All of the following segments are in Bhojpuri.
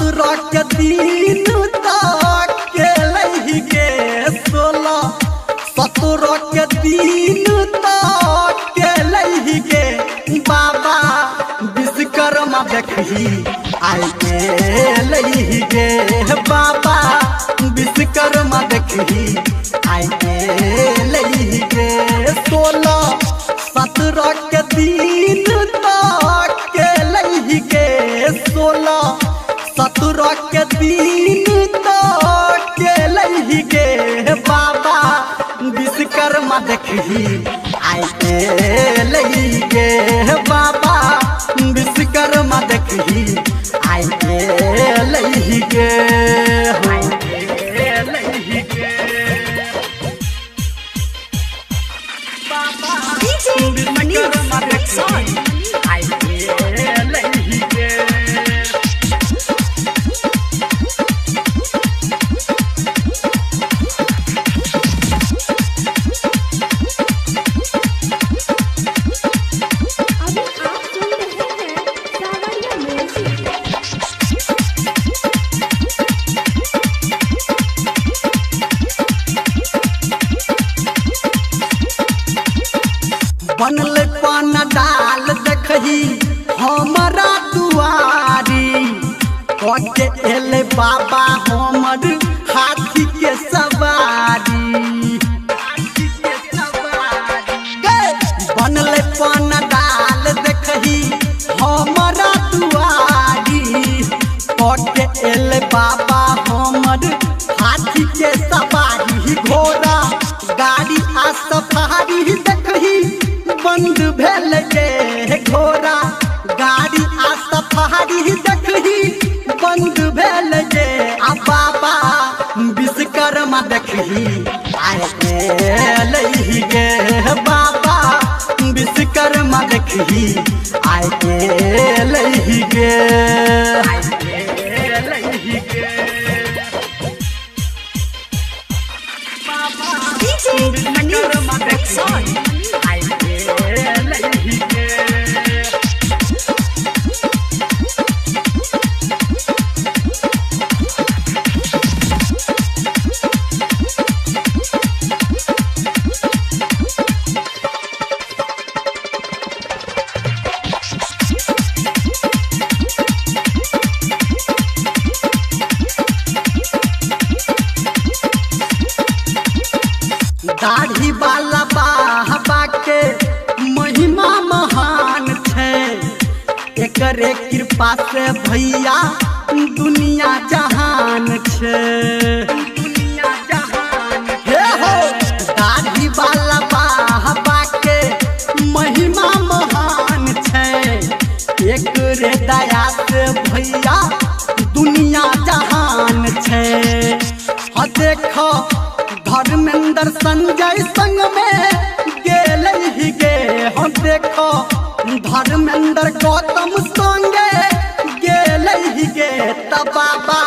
17 के दिन तक केलही गे 17 के दिन तक केलही गे बाबा विश्वकर्मा देखही आई केलही गे बाबा विश्वकर्मा देखही आई केलही गे 17 के दिन तक केलही गे 17 के दिन तक केलही गे बाबा विश्वकर्मा देखही आई केलही गे बाबा विश्वकर्मा देखही आई केलही गे बनल पान डाल देखही हमारा दुआरी कटे एले बाबा हमर हाथी के सवारी बनल पान डाल देखही हमारा दुआरी कटे एले बाबा हमर हाथी के सवारी घोड़ा गाड़ी आ सफारी देखही बंद भेल गे घोड़ा गाड़ी आ सफारी देखही बंद भेल गे आ बाबा विश्वकर्मा देखही आए केलही गे बाबा विश्वकर्मा देखही आए केलही गे दाढ़ी वाला बाबा के महिमा महान छे एकरे कृपा से भैया दुनिया जहान छे हे हो दाढ़ी वाला बाबा के महिमा महान छे एकरे दया से भैया दुनिया जहान छे देखो धर्मेंद्र संजय संग में गेलही गे हम देखो धर्मेंद्र गौतम संगे गेलही गे तब बाबा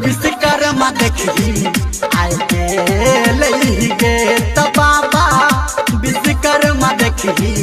विश्वकर्मा देखही आई गेलही गे तब बाबा विश्वकर्मा देखही